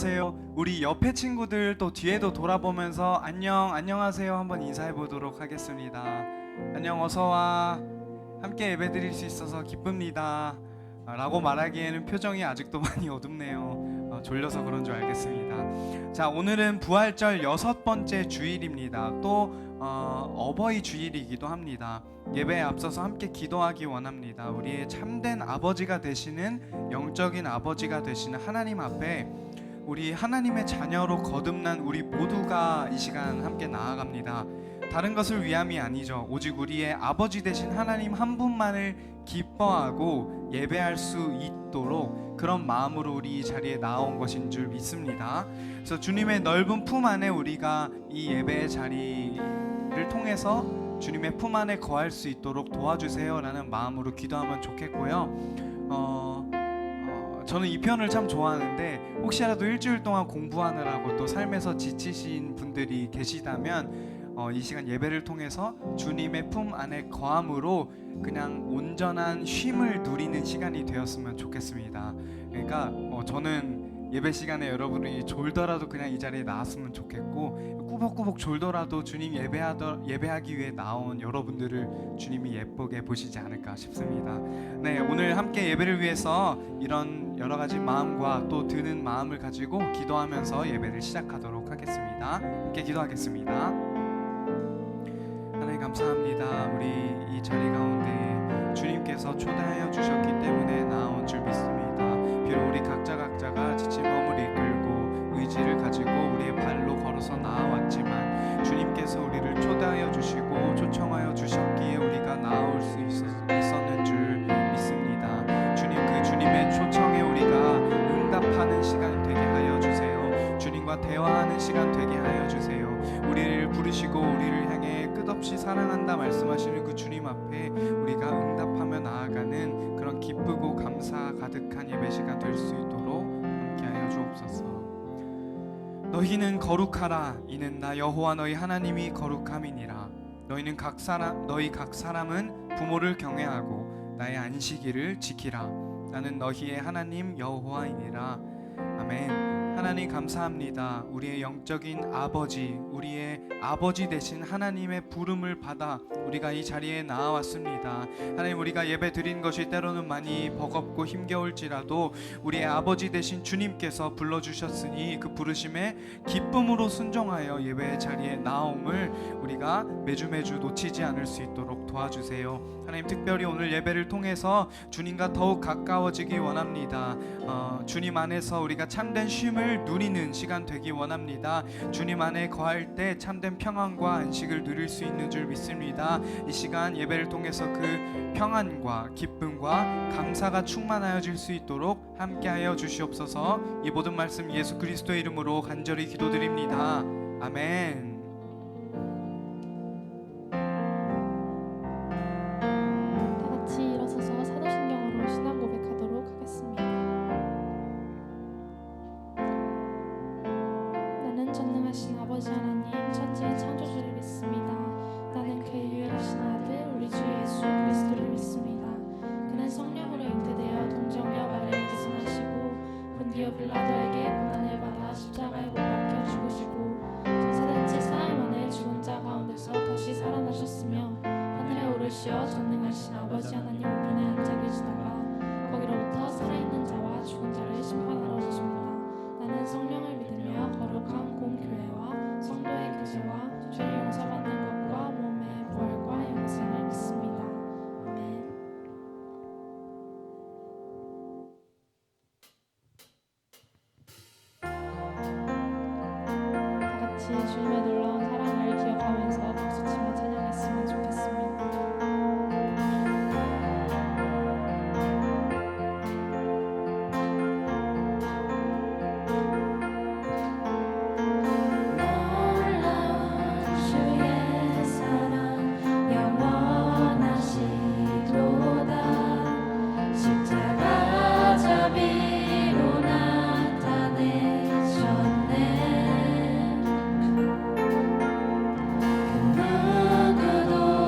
안녕하세요. 우리 옆에 친구들 또 뒤에도 돌아보면서 안녕하세요 한번 인사해 보도록 하겠습니다. 안녕, 어서와. 함께 예배드릴 수 있어서 기쁩니다. 라고 말하기에는 표정이 아직도 많이 어둡네요. 졸려서 그런 줄 알겠습니다. 자, 오늘은 부활절 6번째 주일입니다. 또 어버이 주일이기도 합니다. 예배에 앞서서 함께 기도하기 원합니다. 우리의 참된 아버지가 되시는, 영적인 아버지가 되시는 하나님 앞에 우리 하나님의 자녀로 거듭난 우리 모두가 이 시간 함께 나아갑니다. 다른 것을 위함이 아니죠. 오직 우리의 아버지 되신 하나님 한 분만을 기뻐하고 예배할 수 있도록 그런 마음으로 우리 이 자리에 나온 것인 줄 믿습니다. 그래서 주님의 넓은 품 안에 우리가 이 예배의 자리를 통해서 주님의 품 안에 거할 수 있도록 도와주세요 라는 마음으로 기도하면 좋겠고요. 저는 이 편을 참 좋아하는데, 혹시라도 일주일 동안 공부하느라고 또 삶에서 지치신 분들이 계시다면 이 시간 예배를 통해서 주님의 품 안에 거함으로 그냥 온전한 쉼을 누리는 시간이 되었으면 좋겠습니다. 그러니까 저는 예배 시간에 여러분이 졸더라도 그냥 이 자리에 나왔으면 좋겠고, 꾸벅꾸벅 졸더라도 주님 예배하기 위해 나온 여러분들을 주님이 예쁘게 보시지 않을까 싶습니다. 네, 오늘 함께 예배를 위해서 이런 여러 가지 마음과 또 드는 마음을 가지고 기도하면서 예배를 시작하도록 하겠습니다. 함께 기도하겠습니다. 하나님 감사합니다. 우리 이 자리 가운데 주님께서 초대하여 주셨기 때문에 나온 줄 믿습니다. 비록 우리 각자가 지친 몸을 이끌고 의지를 가지고 우리의 발로 걸어서 나아왔지만 주님께서 우리를 초대하여 주시고 초청하여 주셨기에 우리가 나올 수 있었는 줄 믿습니다. 주님, 그 주님의 초청에 우리가 응답하는 시간 되게 하여 주세요. 주님과 대화하는 시간 되게 하여 주세요. 우리를 부르시고 우리를 향해 끝없이 사랑한다 말씀하시는 그 주님 앞에 우리가 응답하며 나아가는 그런 기쁘고 감사 가득한 예배 시간 될 수 있도록 함께하여 주옵소서. 너희는 거룩하라. 이는 나 여호와 너희 하나님이 거룩함이니라. 너희 각 사람은 부모를 경외하고 나의 안식일을 지키라. 나는 너희의 하나님 여호와이니라. 아멘. 하나님 감사합니다. 우리의 영적인 아버지, 우리의 아버지 되신 하나님의 부름을 받아 우리가 이 자리에 나와왔습니다. 하나님, 우리가 예배 드린 것이 때로는 많이 버겁고 힘겨울지라도 우리의 아버지 되신 주님께서 불러주셨으니 그 부르심에 기쁨으로 순종하여 예배의 자리에 나옴을 우리가 매주 놓치지 않을 수 있도록 도와주세요. 하나님, 특별히 오늘 예배를 통해서 주님과 더욱 가까워지기 원합니다. 주님 안에서 우리가 참된 쉼을 누리는 시간 되기 원합니다. 주님 안에 거할 때 참된 평안과 안식을 누릴 수 있는 줄 믿습니다. 이 시간 예배를 통해서 그 평안과 기쁨과 감사가 충만하여질 수 있도록 함께하여 주시옵소서. 이 모든 말씀 예수 그리스도의 이름으로 간절히 기도드립니다. 아멘. 아버지 하나님, 천지의 창조주를 믿습니다. 나는 그의 유일하신 아들 우리 주 예수 그리스도를 믿습니다. 그는 성령으로 잉태되어 동정녀 마리아에게 태어나시고 본디오 빌라도에게 고난을 받아 십자가에 못 박혀 죽으시고 전사된 지 사흘 만에 죽은 자 가운데서 다시 살아나셨으며 하늘에 오르시어 전능하신 아버지 하나님 우편에 앉아 계시다가 거기로부터 살아있는 자와 죽은 자를 심판하러 오셨습니다. 나는 성령을 믿으며 거룩한 공교회와 성도의 교제와 죄를 용서받는 것과 몸의 부활과 영생을 믿습니다. 아멘. 다 같이 주님의 놀라운 사랑을 기억하면서 박수치며 찬양했으면 좋겠습니다. 누구도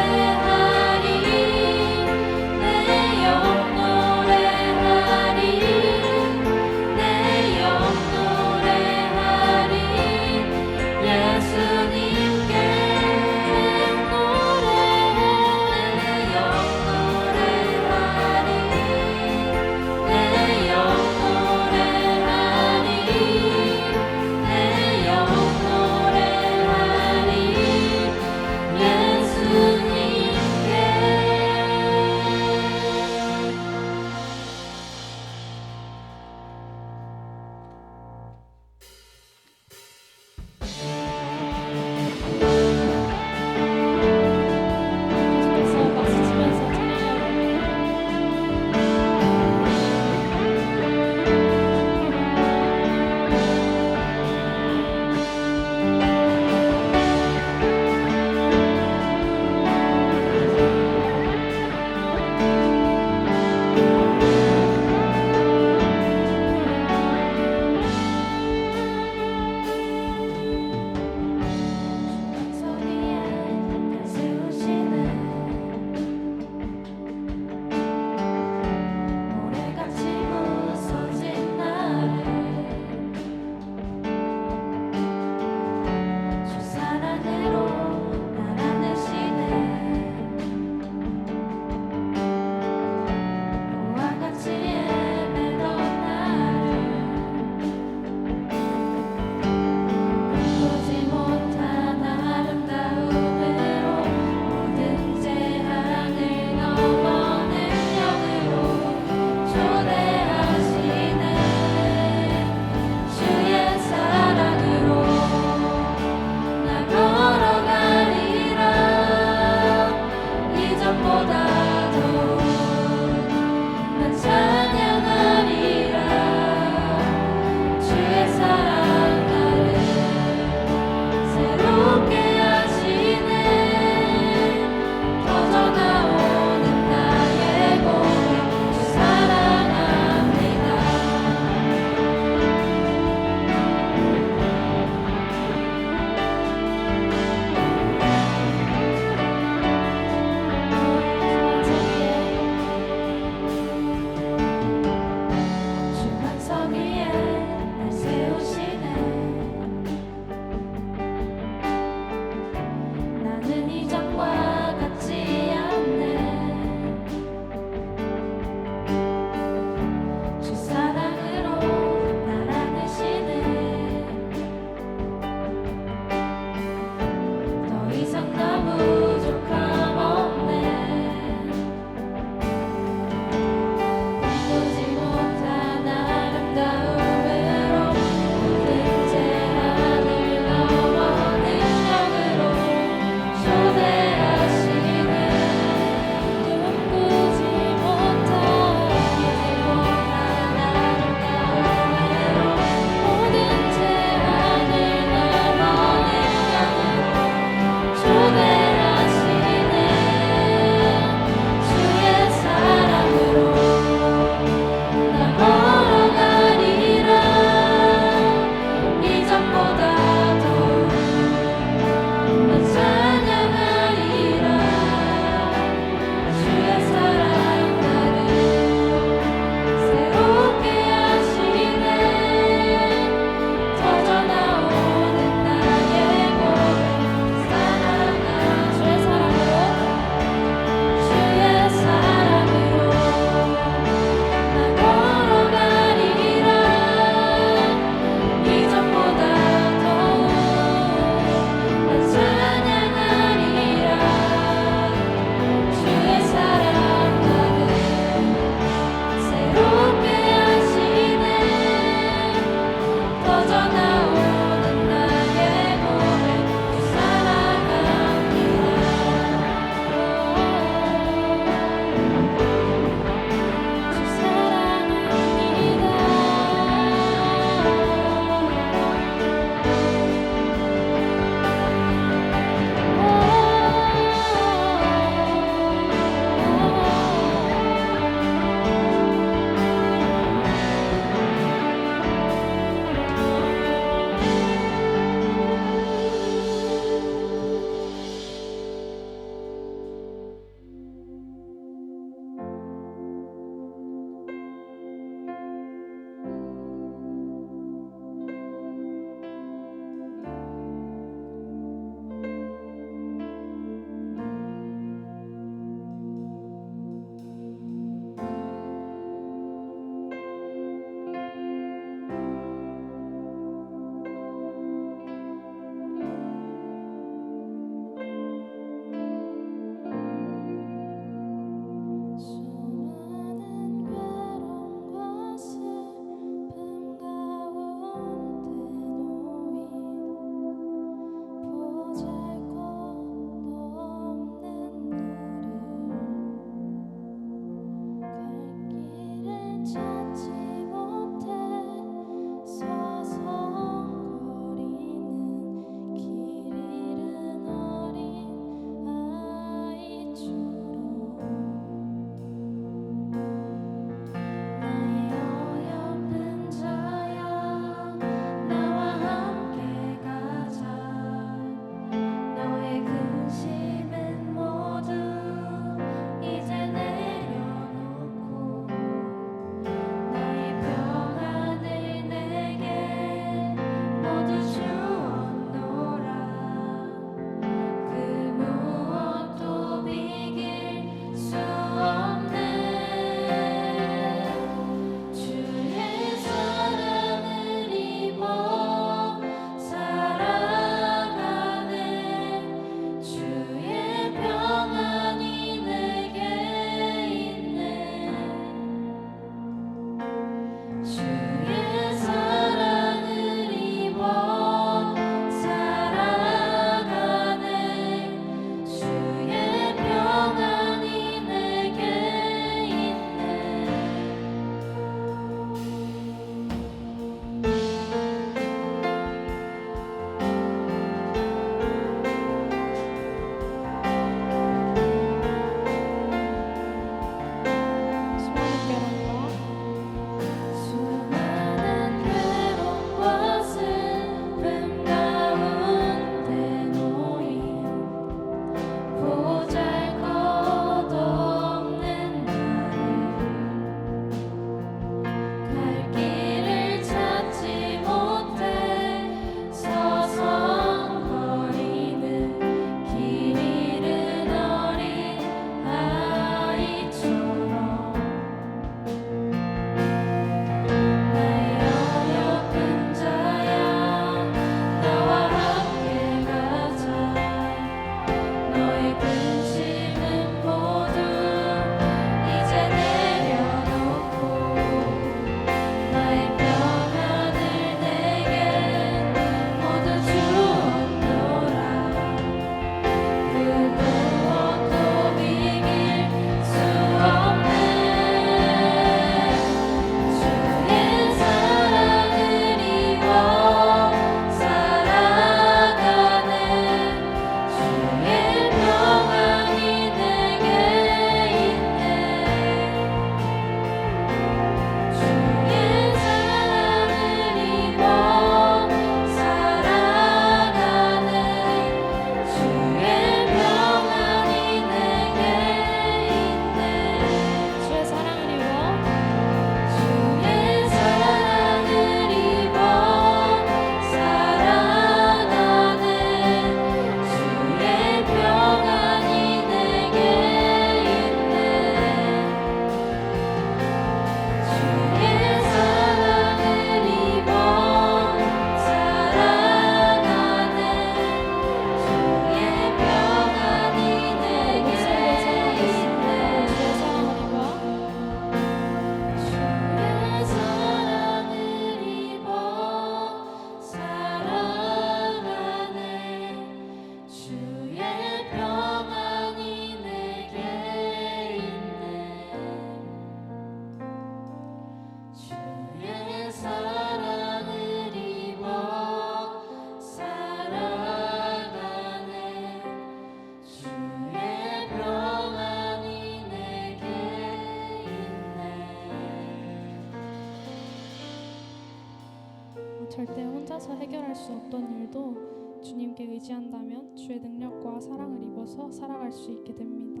절대 혼자서 해결할 수 없던 일도 주님께 의지한다면 주의 능력과 사랑을 입어서 살아갈 수 있게 됩니다.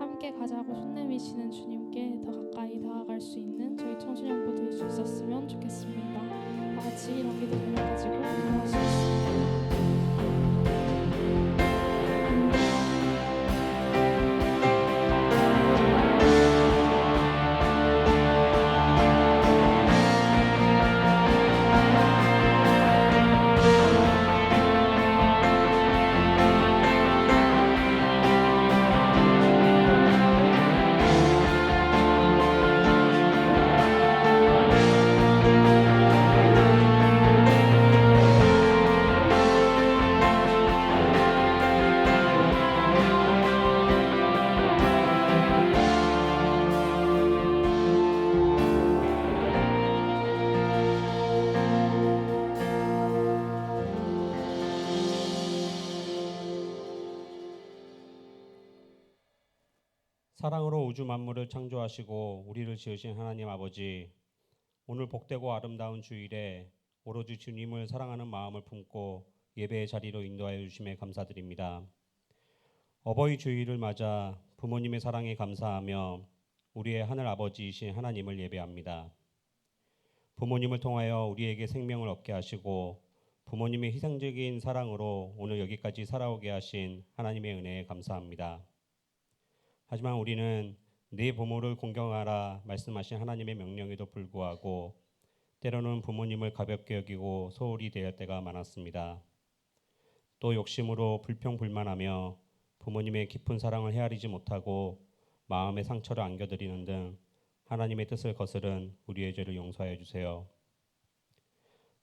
함께 가자고 손 내미시는 주님께 더 가까이 다가갈 수 있는 저희 청소년부 될 수 있었으면 좋겠습니다. 다 같이 이런 기도를 가지고 기도하시겠습니다. 사랑으로 우주 만물을 창조하시고 우리를 지으신 하나님 아버지, 오늘 복되고 아름다운 주일에 오로지 주님을 사랑하는 마음을 품고 예배의 자리로 인도하여 주심에 감사드립니다. 어버이 주일을 맞아 부모님의 사랑에 감사하며 우리의 하늘 아버지이신 하나님을 예배합니다. 부모님을 통하여 우리에게 생명을 얻게 하시고 부모님의 희생적인 사랑으로 오늘 여기까지 살아오게 하신 하나님의 은혜에 감사합니다. 하지만 우리는 네 부모를 공경하라 말씀하신 하나님의 명령에도 불구하고 때로는 부모님을 가볍게 여기고 소홀히 대할 때가 많았습니다. 또 욕심으로 불평불만하며 부모님의 깊은 사랑을 헤아리지 못하고 마음의 상처를 안겨드리는 등 하나님의 뜻을 거스른 우리의 죄를 용서하여 주세요.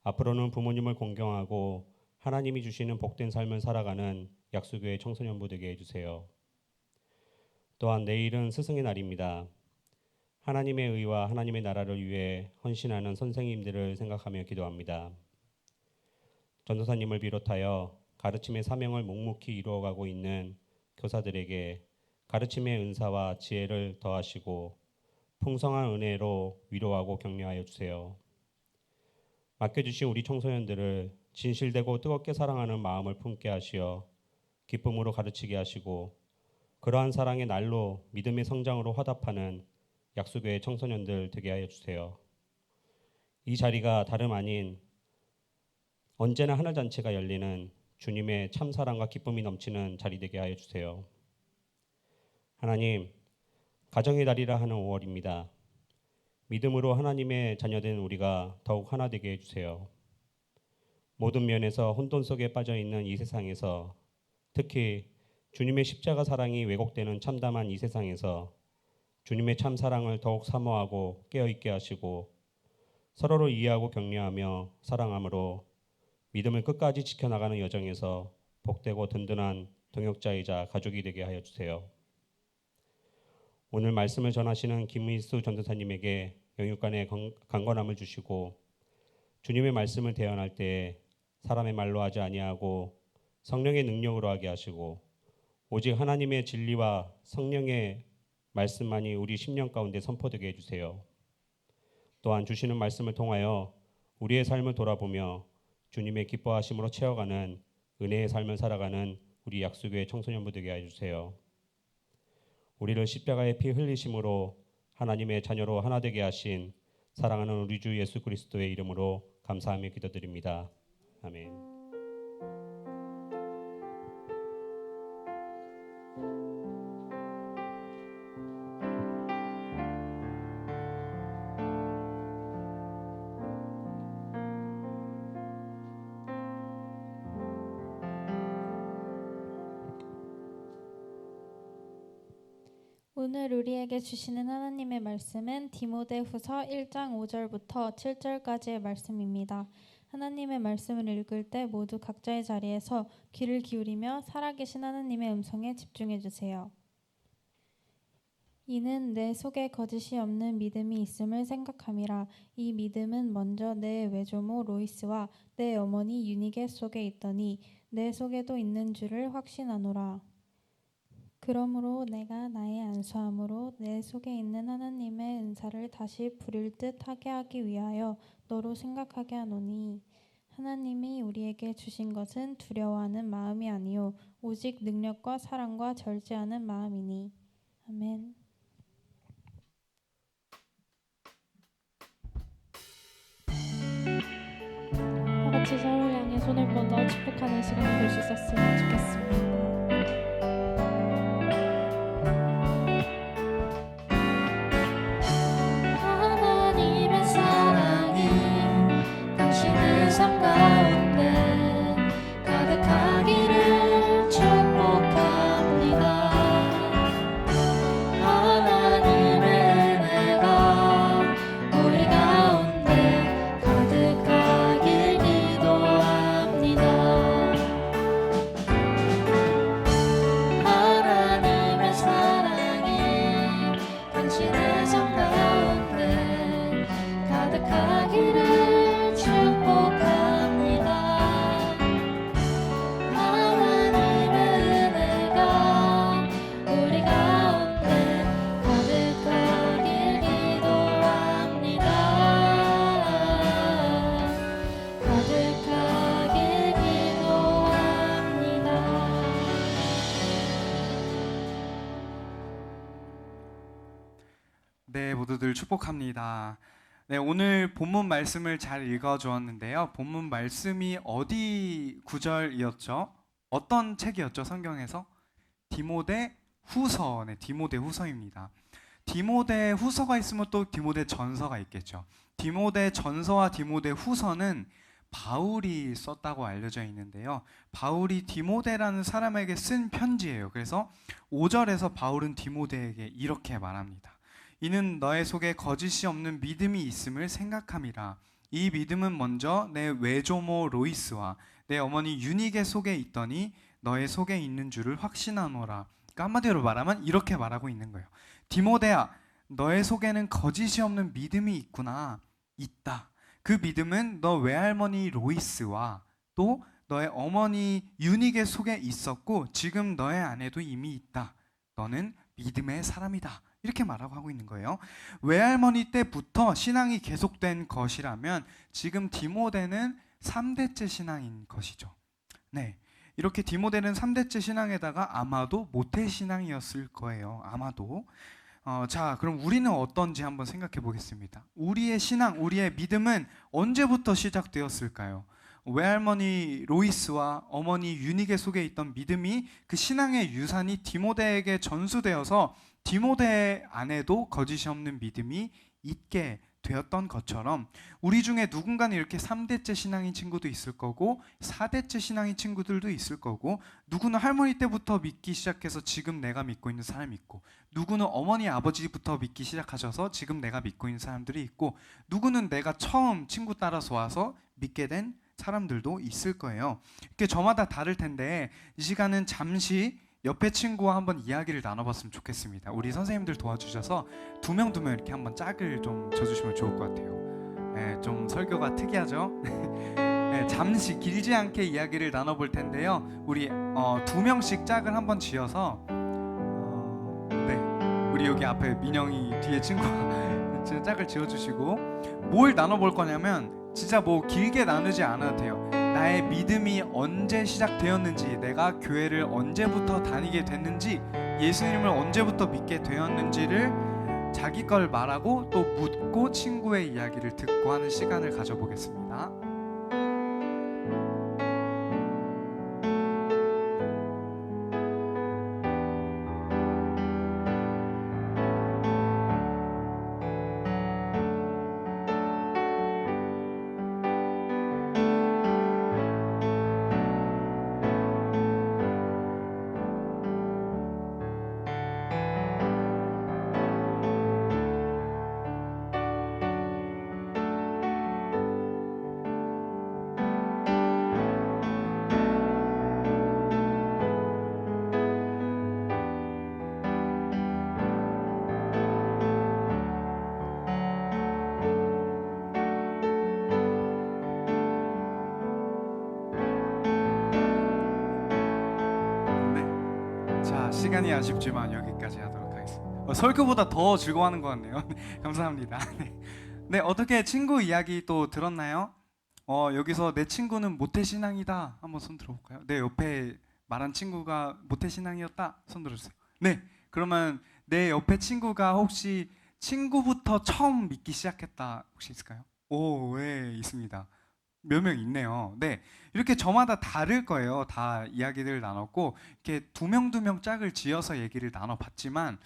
앞으로는 부모님을 공경하고 하나님이 주시는 복된 삶을 살아가는 약수교회 청소년부 되게 해주세요. 또한 내일은 스승의 날입니다. 하나님의 의와 하나님의 나라를 위해 헌신하는 선생님들을 생각하며 기도합니다. 전도사님을 비롯하여 가르침의 사명을 묵묵히 이루어가고 있는 교사들에게 가르침의 은사와 지혜를 더하시고 풍성한 은혜로 위로하고 격려하여 주세요. 맡겨주신 우리 청소년들을 진실되고 뜨겁게 사랑하는 마음을 품게 하시어 기쁨으로 가르치게 하시고 그러한 사랑의 날로 믿음의 성장으로 화답하는 약수교회 청소년들 되게 하여 주세요. 이 자리가 다름 아닌 언제나 하늘잔치가 열리는 주님의 참 사랑과 기쁨이 넘치는 자리 되게 하여 주세요. 하나님, 가정의 달이라 하는 5월입니다. 믿음으로 하나님의 자녀된 우리가 더욱 하나 되게 해주세요. 모든 면에서 혼돈 속에 빠져있는 이 세상에서 특히 주님의 십자가 사랑이 왜곡되는 참담한 이 세상에서 주님의 참 사랑을 더욱 사모하고 깨어있게 하시고 서로를 이해하고 격려하며 사랑함으로 믿음을 끝까지 지켜나가는 여정에서 복되고 든든한 동역자이자 가족이 되게 하여 주세요. 오늘 말씀을 전하시는 김의수 전도사님에게 영육간의 강건함을 주시고 주님의 말씀을 대언할 때에 사람의 말로 하지 아니하고 성령의 능력으로 하게 하시고 오직 하나님의 진리와 성령의 말씀만이 우리 심령 가운데 선포되게 해주세요. 또한 주시는 말씀을 통하여 우리의 삶을 돌아보며 주님의 기뻐하심으로 채워가는 은혜의 삶을 살아가는 우리 약수교회 청소년부 되게 해주세요. 우리를 십자가의 피 흘리심으로 하나님의 자녀로 하나 되게 하신 사랑하는 우리 주 예수 그리스도의 이름으로 감사하며 기도드립니다. 아멘. 오늘 우리에게 주시는 하나님의 말씀은 디모데후서 1장 5절부터 7절까지의 말씀입니다. 하나님의 말씀을 읽을 때 모두 각자의 자리에서 귀를 기울이며 살아계신 하나님의 음성에 집중해 주세요. 이는 내 속에 거짓이 없는 믿음이 있음을 생각함이라. 이 믿음은 먼저 내 외조모 로이스와 내 어머니 유니게 속에 있더니 내 속에도 있는 줄을 확신하노라. 그러므로 내가 나의 안수함으로 내 속에 있는 하나님의 은사를 다시 부릴 듯 하게 하기 위하여 너로 생각하게 하노니 하나님이 우리에게 주신 것은 두려워하는 마음이 아니요 오직 능력과 사랑과 절제하는 마음이니. 아멘. 다 같이 서로를 향해 손을 뻗어 축복하는 시간을 볼 수 있었으면 좋겠습니다. 하나님의 사랑이 당신의 삶 가운데 가득하기를 축복합니다. 하나님의 은혜가 우리 가운데 가득하길 기도합니다. 하나님의 사랑이 당신의 삶 가운데 가득하기를 축복합니다. 하나님의 은혜가 우리 가운데 가득하길 기도합니다. 가득하길 기도합니다. 네, 모두들 축복합니다. 네, 오늘 본문 말씀을 잘 읽어주었는데요. 본문 말씀이 어디 구절이었죠? 어떤 책이었죠? 성경에서? 디모데 후서, 네, 디모데 후서입니다. 디모데 후서가 있으면 또 디모데 전서가 있겠죠. 디모데 전서와 디모데 후서는 바울이 썼다고 알려져 있는데요. 바울이 디모데라는 사람에게 쓴 편지예요. 그래서 5절에서 바울은 디모데에게 이렇게 말합니다. 이는 너의 속에 거짓이 없는 믿음이 있음을 생각함이라. 이 믿음은 먼저 내 외조모 로이스와 내 어머니 유니게 속에 있더니 너의 속에 있는 줄을 확신하노라. 그러니까 한마디로 말하면 이렇게 말하고 있는 거예요. 디모데야, 너의 속에는 거짓이 없는 믿음이 있구나. 있다. 그 믿음은 너 외할머니 로이스와 또 너의 어머니 유니게 속에 있었고 지금 너의 안에도 이미 있다. 너는 믿음의 사람이다. 이렇게 말하고 하고 있는 거예요. 외할머니 때부터 신앙이 계속된 것이라면 지금 디모데는 3대째 신앙인 것이죠. 네, 이렇게 디모데는 3대째 신앙에다가 아마도 모태 신앙이었을 거예요. 아마도. 자, 그럼 우리는 어떤지 한번 생각해 보겠습니다. 우리의 신앙, 우리의 믿음은 언제부터 시작되었을까요? 외할머니 로이스와 어머니 유니게 속에 있던 믿음이 그 신앙의 유산이 디모데에게 전수되어서 디모데 안에도 거짓이 없는 믿음이 있게 되었던 것처럼 우리 중에 누군가는 이렇게 3대째 신앙인 친구도 있을 거고 4대째 신앙인 친구들도 있을 거고 누구는 할머니 때부터 믿기 시작해서 지금 내가 믿고 있는 사람이 있고 누구는 어머니 아버지부터 믿기 시작하셔서 지금 내가 믿고 있는 사람들이 있고 누구는 내가 처음 친구 따라서 와서 믿게 된 사람들도 있을 거예요. 이렇게 저마다 다를 텐데 이 시간은 잠시 옆에 친구와 한번 이야기를 나눠봤으면 좋겠습니다. 우리 선생님들 도와주셔서 두 명 이렇게 한번 짝을 좀 져주시면 좋을 것 같아요. 네, 좀 설교가 특이하죠? 네, 잠시 길지 않게 이야기를 나눠볼 텐데요. 우리 2명씩 짝을 한번 지어서 네, 우리 여기 앞에 민영이 뒤에 친구가 짝을 지어주시고 뭘 나눠볼 거냐면 진짜 뭐 길게 나누지 않아도 돼요. 나의 믿음이 언제 시작되었는지, 내가 교회를 언제부터 다니게 됐는지, 예수님을 언제부터 믿게 되었는지를 자기 걸 말하고 또 묻고 친구의 이야기를 듣고 하는 시간을 가져보겠습니다. 시간이 아쉽지만 여기까지 하도록 하겠습니다. 설교보다 더 즐거워하는 것 같네요. 감사합니다. 네. 네, 어떻게 친구 이야기 또 들었나요? 여기서 내 친구는 모태신앙이다. 한번 손 들어볼까요? 내 옆에 말한 친구가 모태신앙이었다. 손 들어주세요. 네, 그러면 내 옆에 친구가 혹시 친구부터 처음 믿기 시작했다. 혹시 있을까요? 오, 네, 있습니다. 몇 명 있네요. 네, 이렇게 저마다 다를 거예요. 다 이야기를 나눴고, 이렇게 두 명 짝을 지어서 얘기를 나눠봤지만,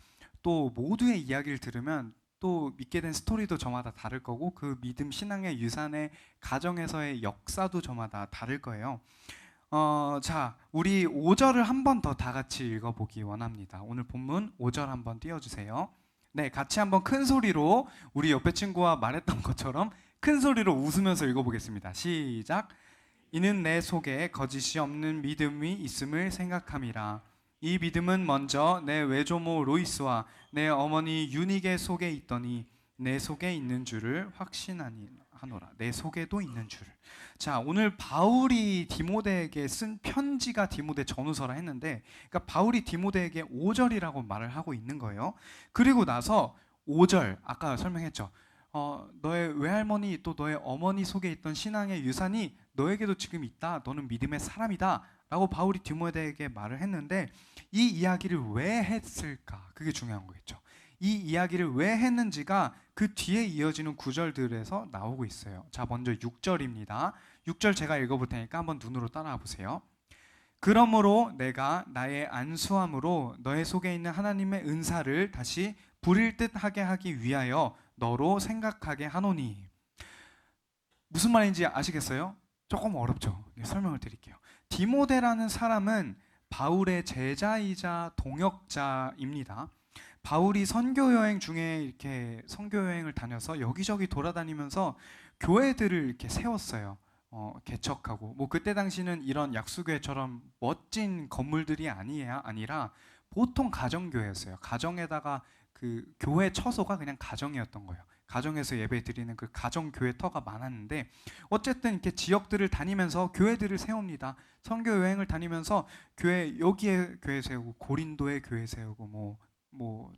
또 모두의 이야기를 들으면 또 믿게 된 스토리도 저마다 다를 거고, 그 믿음 신앙의 유산의 가정에서의 역사도 저마다 다를 거예요. 자, 우리 5절을 한 번 더 다 같이 읽어보기 원합니다. 오늘 본문 5절 한번 띄워주세요. 네, 같이 한번 큰 소리로 우리 옆에 친구와 말했던 것처럼 큰 소리로 웃으면서 읽어보겠습니다. 시작. 이는 내 속에 거짓이 없는 믿음이 있음을 생각함이라. 이 믿음은 먼저 내 외조모 로이스와 내 어머니 유니게 속에 있더니 내 속에 있는 줄을 확신하니 하노라. 내 속에도 있는 줄을. 자, 오늘 바울이 디모데에게 쓴 편지가 디모데 전후서라 했는데, 그러니까 바울이 디모데에게 5절이라고 말을 하고 있는 거예요. 그리고 나서 5절 아까 설명했죠. 너의 외할머니 또 너의 어머니 속에 있던 신앙의 유산이 너에게도 지금 있다. 너는 믿음의 사람이다. 라고 바울이 디모데에게 말을 했는데, 이 이야기를 왜 했을까? 그게 중요한 거겠죠. 이 이야기를 왜 했는지가 그 뒤에 이어지는 구절들에서 나오고 있어요. 자, 먼저 6절입니다. 6절 제가 읽어볼 테니까 한번 눈으로 따라와 보세요. 그러므로 내가 나의 안수함으로 너의 속에 있는 하나님의 은사를 다시 부릴 듯 하게 하기 위하여 너로 생각하게 하노니. 무슨 말인지 아시겠어요? 조금 어렵죠. 설명을 드릴게요. 디모데라는 사람은 바울의 제자이자 동역자입니다. 바울이 선교 여행 중에 이렇게 선교 여행을 다녀서 여기저기 돌아다니면서 교회들을 이렇게 세웠어요. 개척하고 뭐 그때 당시는 이런 약수교회처럼 멋진 건물들이 아니라 보통 가정교회였어요. 가정에다가 그 교회 처소가 그냥 가정이었던 거예요. 가정에서 예배 드리는 그 가정교회 터가 많았는데, 어쨌든 이렇게 지역들을 다니면서 교회들을 세웁니다. 선교 여행을 다니면서 교회 여기에 교회 세우고 고린도에 교회 세우고 뭐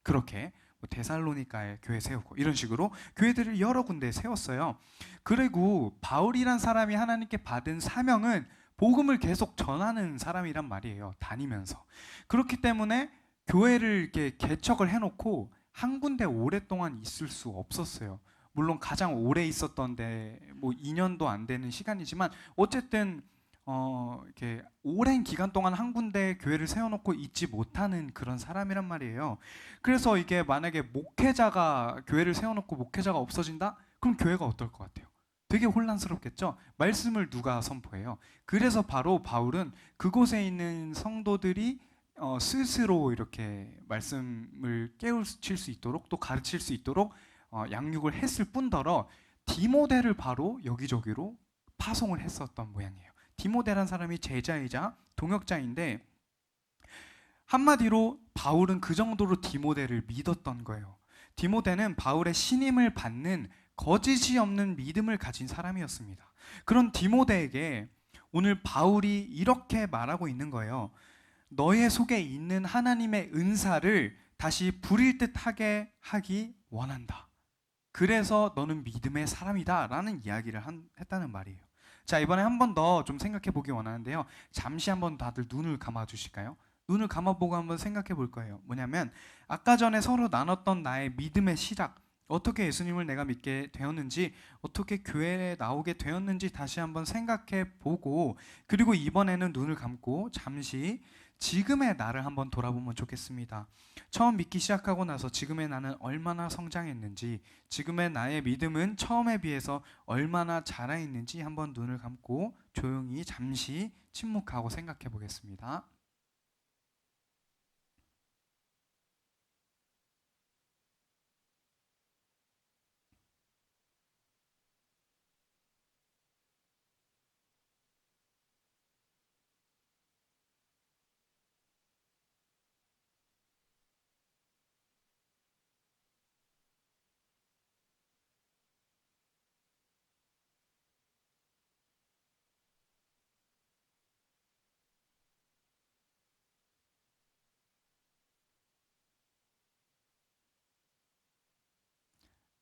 그렇게 뭐 데살로니가에 교회 세우고 이런 식으로 교회들을 여러 군데 세웠어요. 그리고 바울이란 사람이 하나님께 받은 사명은 복음을 계속 전하는 사람이란 말이에요. 다니면서. 그렇기 때문에 교회를 이렇게 개척을 해놓고 한 군데 오랫동안 있을 수 없었어요. 물론 가장 오래 있었던데 뭐 2년도 안 되는 시간이지만 어쨌든 이렇게 오랜 기간 동안 한 군데 교회를 세워놓고 있지 못하는 그런 사람이란 말이에요. 그래서 이게 만약에 목회자가 교회를 세워놓고 목회자가 없어진다? 그럼 교회가 어떨 것 같아요? 되게 혼란스럽겠죠? 말씀을 누가 선포해요? 그래서 바로 바울은 그곳에 있는 성도들이 스스로 이렇게 말씀을 깨우칠 수 있도록 또 가르칠 수 있도록 양육을 했을 뿐더러 디모데를 바로 여기저기로 파송을 했었던 모양이에요. 디모데란 사람이 제자이자 동역자인데, 한마디로 바울은 그 정도로 디모데를 믿었던 거예요. 디모데는 바울의 신임을 받는 거짓이 없는 믿음을 가진 사람이었습니다. 그런 디모데에게 오늘 바울이 이렇게 말하고 있는 거예요. 너의 속에 있는 하나님의 은사를 다시 부릴 듯하게 하기 원한다. 그래서 너는 믿음의 사람이다 라는 이야기를 했다는 말이에요. 자, 이번에 한 번 더 좀 생각해 보기 원하는데요. 잠시 한번 다들 눈을 감아 주실까요? 눈을 감아보고 한번 생각해 볼 거예요. 뭐냐면 아까 전에 서로 나눴던 나의 믿음의 시작, 어떻게 예수님을 내가 믿게 되었는지, 어떻게 교회에 나오게 되었는지 다시 한번 생각해 보고, 그리고 이번에는 눈을 감고 잠시 지금의 나를 한번 돌아보면 좋겠습니다. 처음 믿기 시작하고 나서 지금의 나는 얼마나 성장했는지, 지금의 나의 믿음은 처음에 비해서 얼마나 자라있는지 한번 눈을 감고 조용히 잠시 침묵하고 생각해 보겠습니다.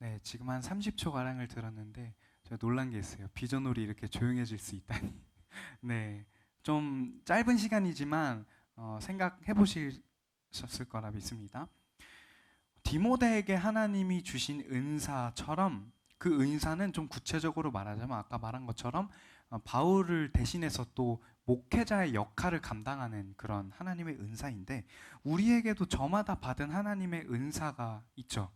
네, 지금 한 30초 가량을 들었는데 제가 놀란 게 있어요. 비전홀이 이렇게 조용해질 수 있다니. 네, 좀 짧은 시간이지만 생각해 보셨을 거라 믿습니다. 디모데에게 하나님이 주신 은사처럼 그 은사는 좀 구체적으로 말하자면 아까 말한 것처럼 바울을 대신해서 또 목회자의 역할을 감당하는 그런 하나님의 은사인데 우리에게도 저마다 받은 하나님의 은사가 있죠.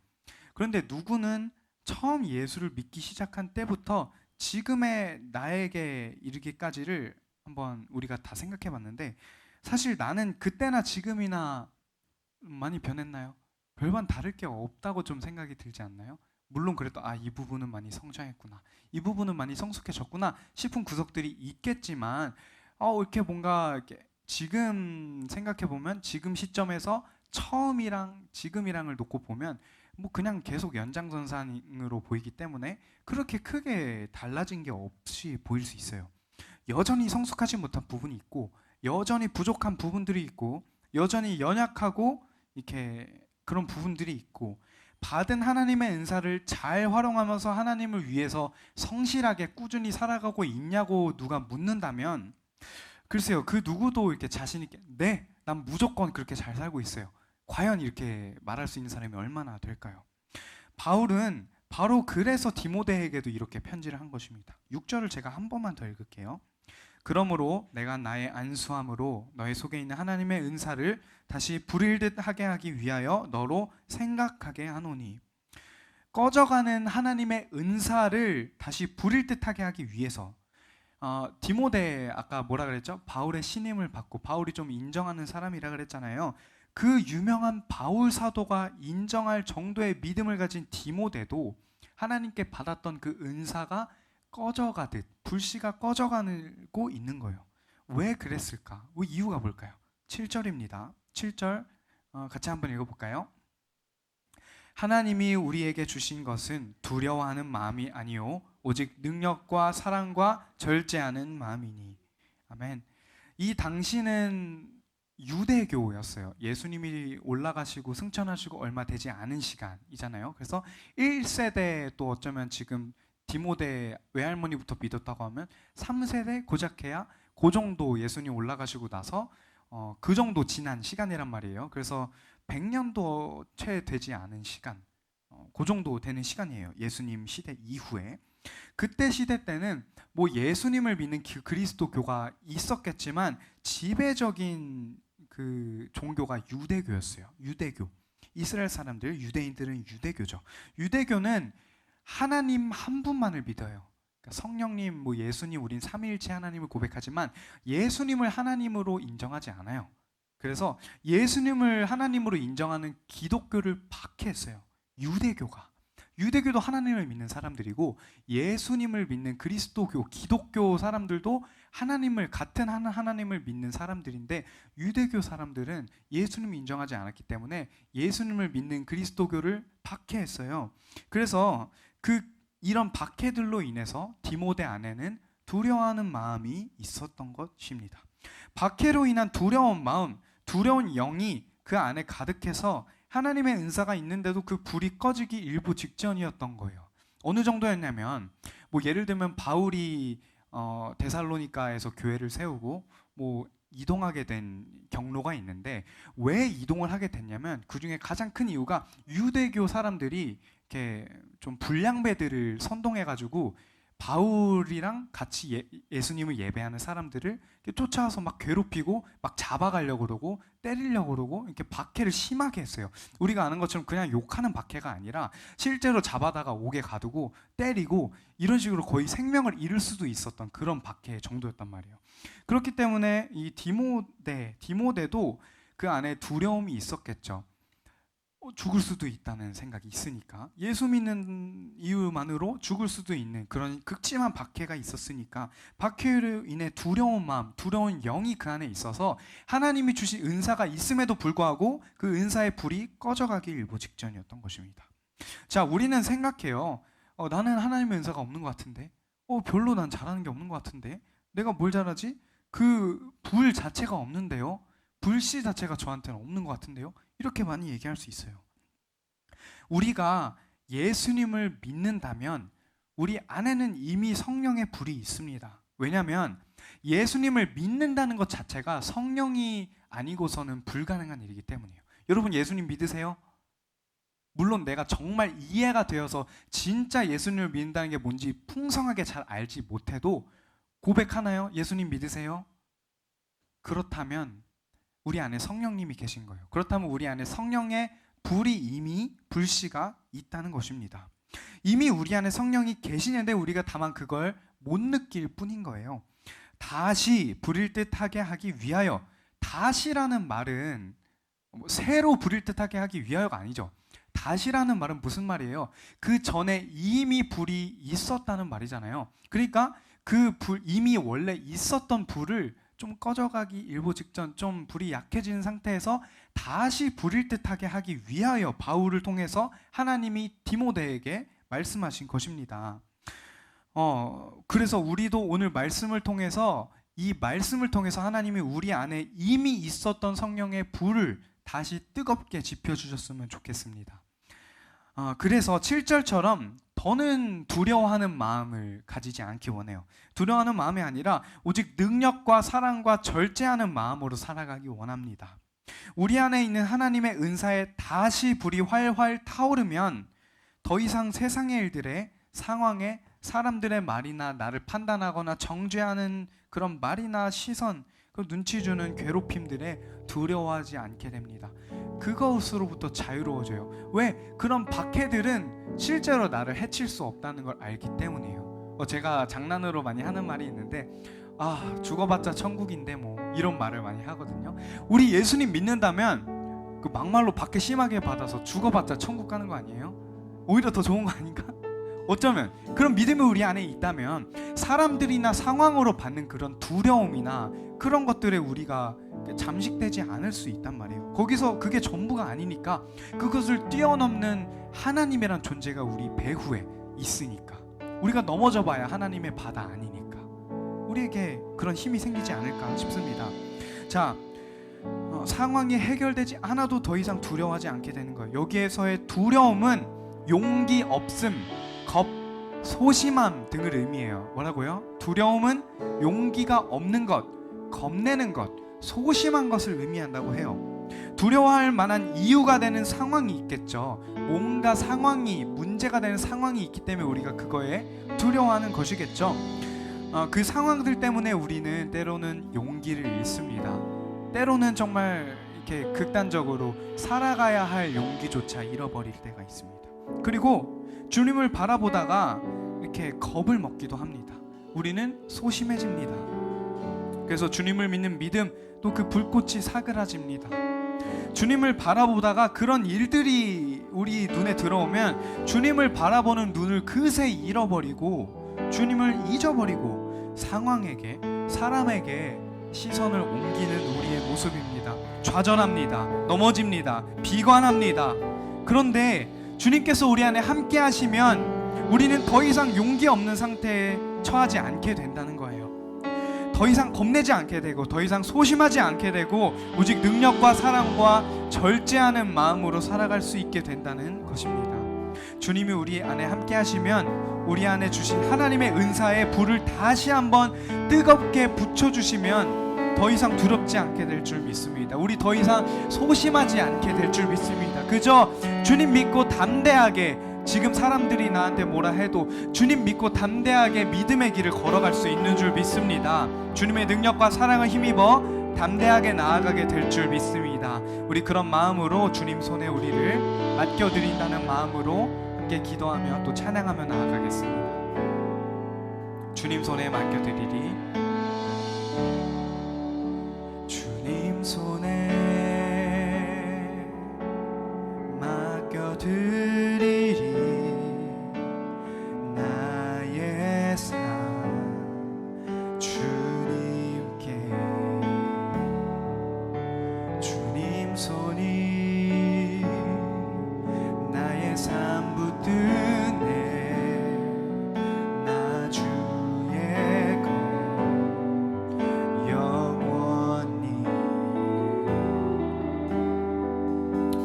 그런데 누구는 처음 예수를 믿기 시작한 때부터 지금의 나에게 이르기까지를 한번 우리가 다 생각해 봤는데 사실 나는 그때나 지금이나 많이 변했나요? 별반 다를 게 없다고 좀 생각이 들지 않나요? 물론 그래도 이 부분은 많이 성장했구나, 이 부분은 많이 성숙해졌구나 싶은 구석들이 있겠지만 이렇게 뭔가 이렇게 지금 생각해 보면 지금 시점에서 처음이랑 지금이랑을 놓고 보면 뭐 그냥 계속 연장선상으로 보이기 때문에 그렇게 크게 달라진 게 없이 보일 수 있어요. 여전히 성숙하지 못한 부분이 있고 여전히 부족한 부분들이 있고 여전히 연약하고 이렇게 그런 부분들이 있고 받은 하나님의 은사를 잘 활용하면서 하나님을 위해서 성실하게 꾸준히 살아가고 있냐고 누가 묻는다면 글쎄요, 그 누구도 이렇게 자신 있게 네, 난 무조건 그렇게 잘 살고 있어요. 과연 이렇게 말할 수 있는 사람이 얼마나 될까요? 바울은 바로 그래서 디모데에게도 이렇게 편지를 한 것입니다. 6절을 제가 한 번만 더 읽을게요. 그러므로 내가 나의 안수함으로 너의 속에 있는 하나님의 은사를 다시 불일 듯 하게 하기 위하여 너로 생각하게 하노니. 꺼져가는 하나님의 은사를 다시 불일 듯 하게 하기 위해서 디모데 아까 뭐라 그랬죠? 바울의 신임을 받고 바울이 좀 인정하는 사람이라 그랬잖아요. 그 유명한 바울 사도가 인정할 정도의 믿음을 가진 디모데도 하나님께 받았던 그 은사가 꺼져가듯 불씨가 꺼져가고 있는 거예요. 왜 그랬을까? 그 이유가 뭘까요? 7절입니다. 7절 같이 한번 읽어볼까요? 하나님이 우리에게 주신 것은 두려워하는 마음이 아니요 오직 능력과 사랑과 절제하는 마음이니. 아멘. 이 당시는 유대교였어요. 예수님이 올라가시고 승천하시고 얼마 되지 않은 시간이잖아요. 그래서 1세대 또 어쩌면 지금 디모데 외할머니부터 믿었다고 하면 3세대 고작해야 그 정도 예수님 올라가시고 나서 그 정도 지난 시간이란 말이에요. 그래서 100년도 채 되지 않은 시간, 그 정도 되는 시간이에요. 예수님 시대 이후에. 그때 시대 때는 뭐 예수님을 믿는 그리스도교가 있었겠지만 지배적인 그 종교가 유대교였어요. 유대교. 이스라엘 사람들, 유대인들은 유대교죠. 유대교는 하나님 한 분만을 믿어요. 그러니까 성령님, 뭐 예수님, 우린 삼위일체 하나님을 고백하지만 예수님을 하나님으로 인정하지 않아요. 그래서 예수님을 하나님으로 인정하는 기독교를 박해했어요. 유대교가. 유대교도 하나님을 믿는 사람들이고 예수님을 믿는 그리스도교, 기독교 사람들도 하나님을 같은 하나님을 믿는 사람들인데 유대교 사람들은 예수님을 인정하지 않았기 때문에 예수님을 믿는 그리스도교를 박해했어요. 그래서 이런 박해들로 인해서 디모데 안에는 두려워하는 마음이 있었던 것입니다. 박해로 인한 두려운 마음, 두려운 영이 그 안에 가득해서 하나님의 은사가 있는데도 그 불이 꺼지기 일부 직전이었던 거예요. 어느 정도였냐면 뭐 예를 들면 바울이 데살로니가에서 교회를 세우고 뭐 이동하게 된 경로가 있는데 왜 이동을 하게 됐냐면 그 중에 가장 큰 이유가 유대교 사람들이 이렇게 좀 불량배들을 선동해가지고 바울이랑 같이 예수님을 예배하는 사람들을 쫓아와서 막 괴롭히고 막 잡아가려고 그러고 때리려고 그러고 이렇게 박해를 심하게 했어요. 우리가 아는 것처럼 그냥 욕하는 박해가 아니라 실제로 잡아다가 옥에 가두고 때리고 이런 식으로 거의 생명을 잃을 수도 있었던 그런 박해 정도였단 말이에요. 그렇기 때문에 이 디모데도 그 안에 두려움이 있었겠죠. 죽을 수도 있다는 생각이 있으니까 예수 믿는 이유만으로 죽을 수도 있는 그런 극심한 박해가 있었으니까 박해로 인해 두려운 마음, 두려운 영이 그 안에 있어서 하나님이 주신 은사가 있음에도 불구하고 그 은사의 불이 꺼져가기 일보 직전이었던 것입니다. 자, 우리는 생각해요. 나는 하나님의 은사가 없는 것 같은데 별로 난 잘하는 게 없는 것 같은데 내가 뭘 잘하지? 그 불 자체가 없는데요. 불씨 자체가 저한테는 없는 것 같은데요. 이렇게 많이 얘기할 수 있어요. 우리가 예수님을 믿는다면 우리 안에는 이미 성령의 불이 있습니다. 왜냐하면 예수님을 믿는다는 것 자체가 성령이 아니고서는 불가능한 일이기 때문이에요. 여러분 예수님 믿으세요? 물론 내가 정말 이해가 되어서 진짜 예수님을 믿는다는 게 뭔지 풍성하게 잘 알지 못해도 고백하나요? 예수님 믿으세요? 그렇다면 우리 안에 성령님이 계신 거예요. 그렇다면 우리 안에 성령의 불이 이미 불씨가 있다는 것입니다. 이미 우리 안에 성령이 계시는데 우리가 다만 그걸 못 느낄 뿐인 거예요. 다시 부릴 듯하게 하기 위하여, 다시라는 말은 새로 부릴 듯하게 하기 위하여가 아니죠. 다시라는 말은 무슨 말이에요? 그 전에 이미 불이 있었다는 말이잖아요. 그러니까 그 불, 이미 원래 있었던 불을 좀 꺼져가기 일보 직전, 좀 불이 약해진 상태에서 다시 부릴 듯하게 하기 위하여 바울을 통해서 하나님이 디모데에게 말씀하신 것입니다. 그래서 우리도 오늘 말씀을 통해서, 이 말씀을 통해서 하나님이 우리 안에 이미 있었던 성령의 불을 다시 뜨겁게 지펴주셨으면 좋겠습니다. 그래서 7절처럼 더는 두려워하는 마음을 가지지 않기 원해요. 두려워하는 마음이 아니라 오직 능력과 사랑과 절제하는 마음으로 살아가기 원합니다. 우리 안에 있는 하나님의 은사에 다시 불이 활활 타오르면 더 이상 세상의 일들에, 상황에, 사람들의 말이나 나를 판단하거나 정죄하는 그런 말이나 시선, 그 눈치 주는 괴롭힘들에 두려워하지 않게 됩니다. 그것으로부터 자유로워져요. 왜? 그런 박해들은 실제로 나를 해칠 수 없다는 걸 알기 때문이에요. 제가 장난으로 많이 하는 말이 있는데, 죽어봤자 천국인데 뭐 이런 말을 많이 하거든요. 우리 예수님 믿는다면 그 막말로 박해 심하게 받아서 죽어봤자 천국 가는 거 아니에요? 오히려 더 좋은 거 아닌가? 어쩌면 그런 믿음이 우리 안에 있다면 사람들이나 상황으로 받는 그런 두려움이나 그런 것들에 우리가 잠식되지 않을 수 있단 말이에요. 거기서 그게 전부가 아니니까 그것을 뛰어넘는 하나님이란 존재가 우리 배후에 있으니까, 우리가 넘어져 봐야 하나님의 바다 아니니까 우리에게 그런 힘이 생기지 않을까 싶습니다. 자, 상황이 해결되지 않아도 더 이상 두려워하지 않게 되는 거예요. 여기에서의 두려움은 용기 없음, 겁, 소심함 등을 의미해요. 뭐라고요? 두려움은 용기가 없는 것, 겁내는 것, 소심한 것을 의미한다고 해요. 두려워할 만한 이유가 되는 상황이 있겠죠. 뭔가 상황이, 문제가 되는 상황이 있기 때문에 우리가 그거에 두려워하는 것이겠죠. 그 상황들 때문에 우리는 때로는 용기를 잃습니다. 때로는 정말 이렇게 극단적으로 살아가야 할 용기조차 잃어버릴 때가 있습니다. 그리고 주님을 바라보다가 이렇게 겁을 먹기도 합니다. 우리는 소심해집니다. 그래서 주님을 믿는 믿음, 또 그 불꽃이 사그라집니다. 주님을 바라보다가 그런 일들이 우리 눈에 들어오면 주님을 바라보는 눈을 그새 잃어버리고 주님을 잊어버리고 상황에게, 사람에게 시선을 옮기는 우리의 모습입니다. 좌절합니다. 넘어집니다. 비관합니다. 그런데 주님께서 우리 안에 함께 하시면 우리는 더 이상 용기 없는 상태에 처하지 않게 된다는 거예요. 더 이상 겁내지 않게 되고, 더 이상 소심하지 않게 되고, 오직 능력과 사랑과 절제하는 마음으로 살아갈 수 있게 된다는 것입니다. 주님이 우리 안에 함께 하시면 우리 안에 주신 하나님의 은사의 불을 다시 한번 뜨겁게 붙여주시면 더 이상 두렵지 않게 될 줄 믿습니다. 우리 더 이상 소심하지 않게 될 줄 믿습니다. 그저 주님 믿고 담대하게, 지금 사람들이 나한테 뭐라 해도 주님 믿고 담대하게 믿음의 길을 걸어갈 수 있는 줄 믿습니다. 주님의 능력과 사랑을 힘입어 담대하게 나아가게 될 줄 믿습니다. 우리 그런 마음으로 주님 손에 우리를 맡겨드린다는 마음으로 함께 기도하며 또 찬양하며 나아가겠습니다. 주님 손에 맡겨드리리. 주님 손에 맡겨드리리. 나의 삶 주님께, 주님 손이 나의 삶 붙드네. 나 주의 것 영원히.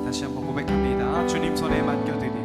다시 한번 고백합니다. 주님 손에 맡겨드리리.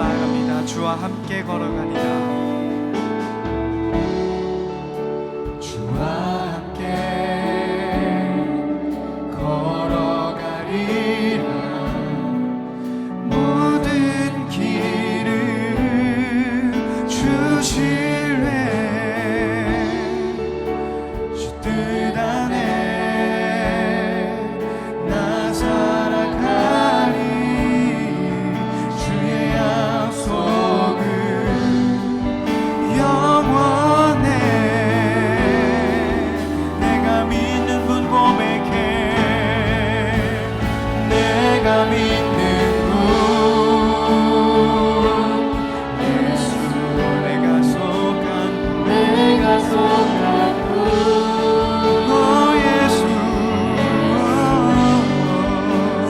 나아갑니다. 주와 함께 걸어가리라. 주와 함께 걸어가리라. 모든 길을 주실래. 주 뜻 안에 나 살아가리. 주의 약속은 영원해. 내가 믿는 분 고백해. 내가 믿는 분 예수. 내가 속한 분 내가 속한 분 오 예수.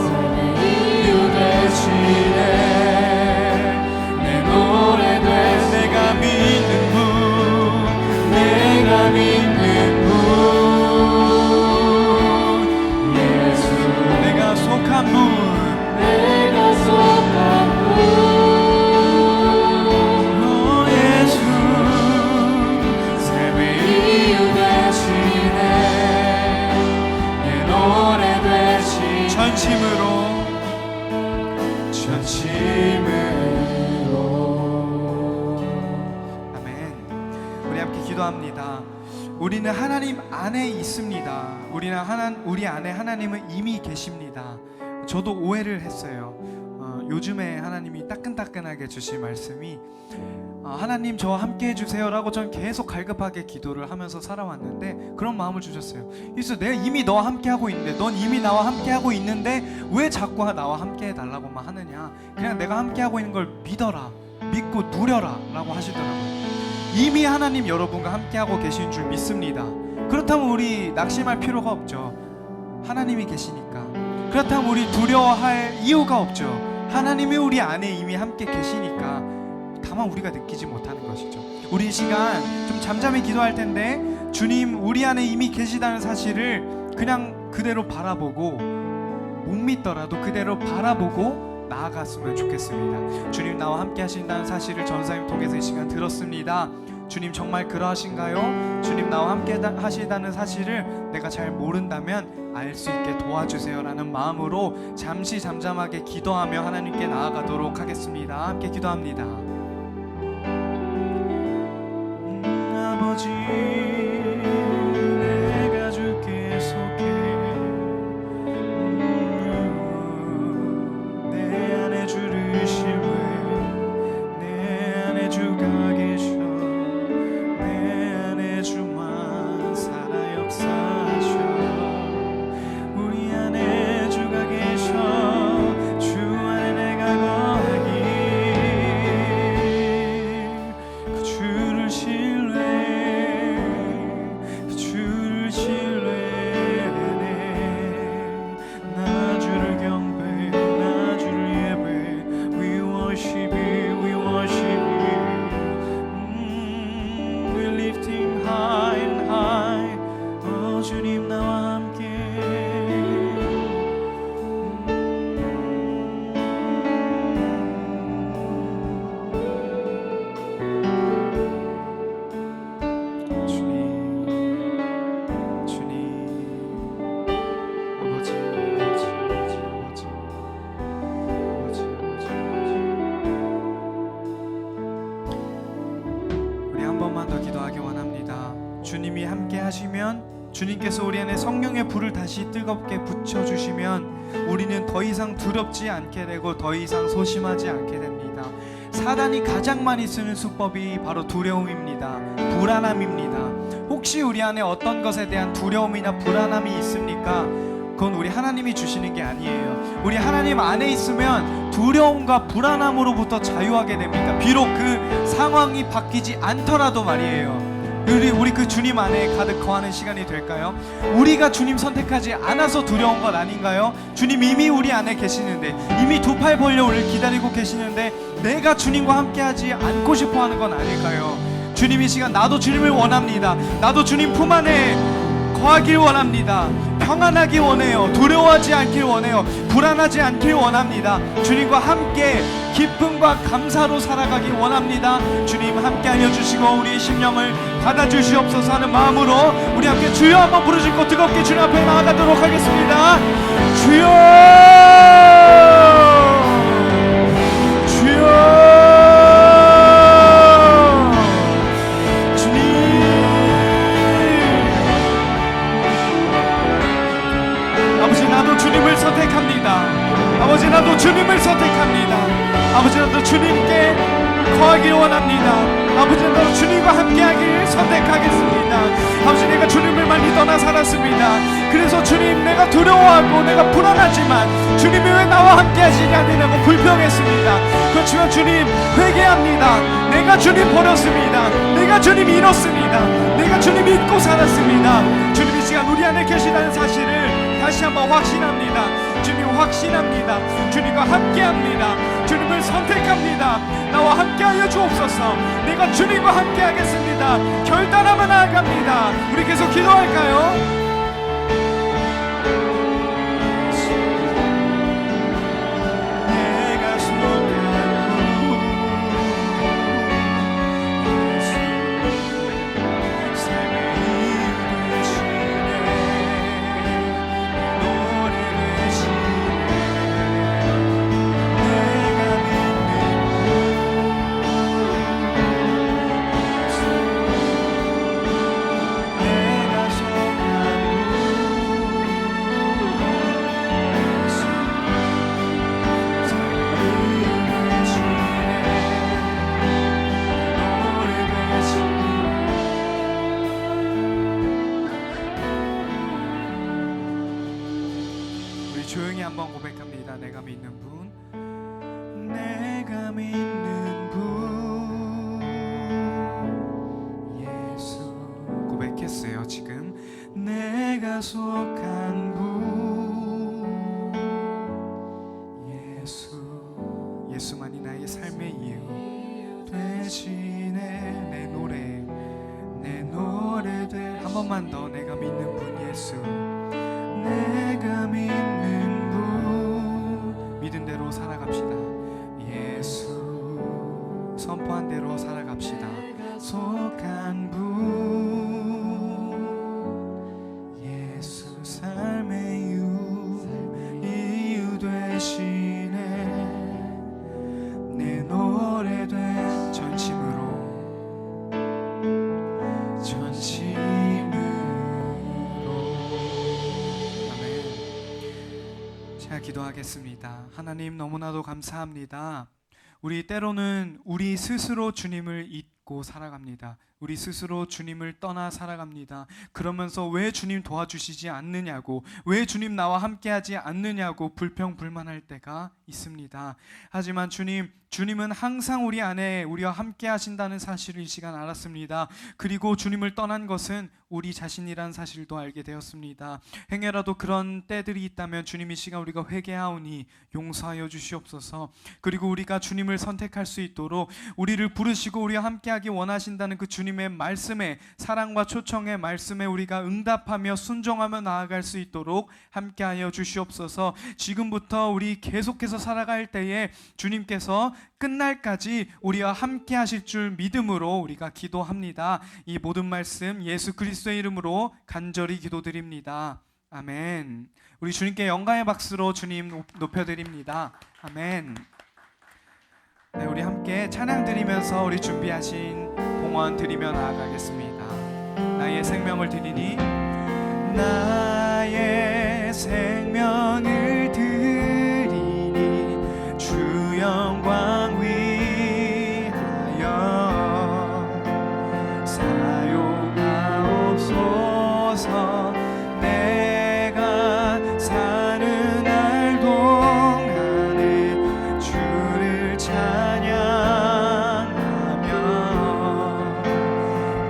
삶의 이유 되시네. 내 노래 돼. 내가 믿는 분 내가 믿는 분 예수. 내가 속한 분 내가 속한 분 오 예수. 삶의 이유 되시네. 내 노래 되시. 전심으로 아멘. 우리 함께 기도합니다. 우리는 하나님 안에 있습니다. 우리 안에 하나님은 이미 계십니다. 저도 오해를 했어요. 요즘에 하나님이 따끈따끈하게 주신 말씀이 하나님 저와 함께 해주세요라고 전 계속 갈급하게 기도를 하면서 살아왔는데 그런 마음을 주셨어요. 그래서 내가 이미 너와 함께 하고 있는데, 넌 이미 나와 함께 하고 있는데 왜 자꾸 나와 함께 해달라고만 하느냐. 그냥 내가 함께 하고 있는 걸 믿어라, 믿고 누려라 라고 하시더라고요. 이미 하나님 여러분과 함께 하고 계신 줄 믿습니다. 그렇다면 우리 낙심할 필요가 없죠. 하나님이 계시니까. 그렇다면 우리 두려워할 이유가 없죠. 하나님이 우리 안에 이미 함께 계시니까. 다만 우리가 느끼지 못하는 것이죠. 우리 이 시간 좀 잠잠히 기도할 텐데 주님 우리 안에 이미 계시다는 사실을 그냥 그대로 바라보고, 못 믿더라도 그대로 바라보고 나아갔으면 좋겠습니다. 주님 나와 함께 하신다는 사실을 전사님 통해서 이 시간 들었습니다. 주님 정말 그러하신가요? 주님 나와 함께 하시다는 사실을 내가 잘 모른다면 알 수 있게 도와주세요 라는 마음으로 잠시 잠잠하게 기도하며 하나님께 나아가도록 하겠습니다. 함께 기도합니다. 아버지 내가 주께 속해. 내 안에 주를 신뢰. 내 안에 주가 계셔. 내 안에 주만 살아 역사하셔. 우리 안에 주가 계셔. 주 안에 내가 거하니 그 주를 신뢰해. 그 주를 신뢰해. 나 주를 경배. 나 주를 예배. We worship you. We worship you. We lift him high and high. 오 주님 나와 함께. 주님 아버지 우리 한 번만 더 기도하기 원합니다. 주님이 함께 하시면, 주님께서 우리 안에 성령의 불을 다시 뜨겁게 붙여주시면 우리는 더 이상 두렵지 않게 되고 더 이상 소심하지 않게 됩니다. 사단이 가장 많이 쓰는 수법이 바로 두려움입니다. 불안함입니다. 혹시 우리 안에 어떤 것에 대한 두려움이나 불안함이 있습니까? 그건 우리 하나님이 주시는 게 아니에요. 우리 하나님 안에 있으면 두려움과 불안함으로부터 자유하게 됩니다. 비록 그 상황이 바뀌지 않더라도 말이에요. 우리 그 주님 안에 가득 거하는 시간이 될까요? 우리가 주님 선택하지 않아서 두려운 것 아닌가요? 주님 이미 우리 안에 계시는데, 이미 두 팔 벌려 우리를 기다리고 계시는데 내가 주님과 함께하지 않고 싶어하는 건 아닐까요? 주님 이 시간 나도 주님을 원합니다. 나도 주님 품 안에 거하길 원합니다. 평안하기 원해요. 두려워하지 않길 원해요. 불안하지 않길 원합니다. 주님과 함께 기쁨과 감사로 살아가기 원합니다. 주님 함께하여 주시고 우리의 심령을 받아주시옵소서 하는 마음으로 우리 함께 주여 한번 부르짖고 뜨겁게 주님 앞에 나아가도록 하겠습니다. 주여, 주여, 나도 주님을 선택합니다. 아버지, 나도 주님을 선택합니다. 아버지, 나도 주님께 거하길 원합니다. 아버지, 나도 주님과 함께하길 선택하겠습니다. 아버지, 내가 주님을 많이 떠나 살았습니다. 그래서 주님, 내가 두려워하고 내가 불안하지만 주님이 왜 나와 함께하지 않느냐고 불평했습니다. 그렇지만 주님, 회개합니다. 내가 주님 버렸습니다. 내가 주님 잃었습니다. 내가 주님 잊고 살았습니다. 주님 이 시간 우리 안에 계시다는 사실을 다시 한번 확신합니다. 주님 확신합니다. 주님과 함께합니다. 주님을 선택합니다. 나와 함께하여 주옵소서. 내가 주님과 함께하겠습니다. 결단하며 나아갑니다. 우리 계속 기도할까요? 조용히 한번 고백합니다. 내가 믿는 분, 내가 믿는 분, 예수. 고백했어요. 지금 내가 속한 분, 예수. 예수만이 나의 삶의 이유 되시네. 내 노래 돼. 한 번만 더. 내가 믿는 분 예수, 내가 믿는 분. 믿은 대로 살아갑시다. 예수. 선포한 대로 살아갑시다. 속한 분, 예수. 삶의 이유 되시네. 내 노래 돼. 전심으로 기도하겠습니다. 하나님, 너무나도 감사합니다. 우리 때로는 우리 스스로 주님을 잊고 살아갑니다. 우리 스스로 주님을 떠나 살아갑니다. 그러면서 왜 주님 도와주시지 않느냐고, 왜 주님 나와 함께하지 않느냐고 불평불만할 때가 있습니다. 하지만 주님은 항상 우리 안에 우리와 함께 하신다는 사실을 이 시간 알았습니다. 그리고 주님을 떠난 것은 우리 자신이란 사실도 알게 되었습니다. 행여라도 그런 때들이 있다면 주님 이 시간 우리가 회개하오니 용서하여 주시옵소서. 그리고 우리가 주님을 선택할 수 있도록 우리를 부르시고 우리와 함께하기 원하신다는 그 주님의 말씀에, 사랑과 초청의 말씀에 우리가 응답하며 순종하며 나아갈 수 있도록 함께하여 주시옵소서. 지금부터 우리 계속해서 살아갈 때에 주님께서 끝날까지 우리와 함께 하실 줄 믿음으로 우리가 기도합니다. 이 모든 말씀 예수 그리스도의 이름으로 간절히 기도드립니다. 아멘. 우리 주님께 영광의 박수로 주님 높여드립니다. 아멘. 네, 우리 함께 찬양 드리면서 우리 준비하신 봉헌 드리며 나아가겠습니다. 나의 생명을 드리니, 나의 생명을 드리니 주 영광 위하여 사용하옵소서. 내가 사는 날 동안에 주를 찬양하며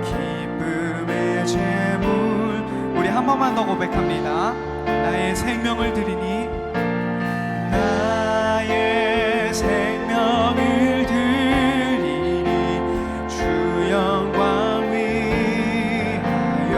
기쁨의 제물. 우리 한 번만 더 고백합니다. 나의 생명을 드리니, 나의 생명을 드리니 주 영광 위하여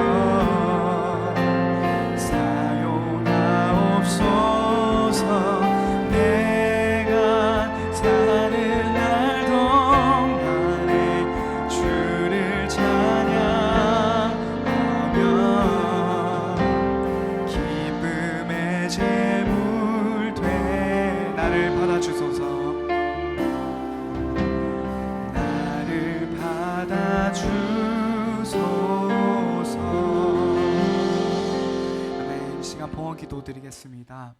기도드리겠습니다.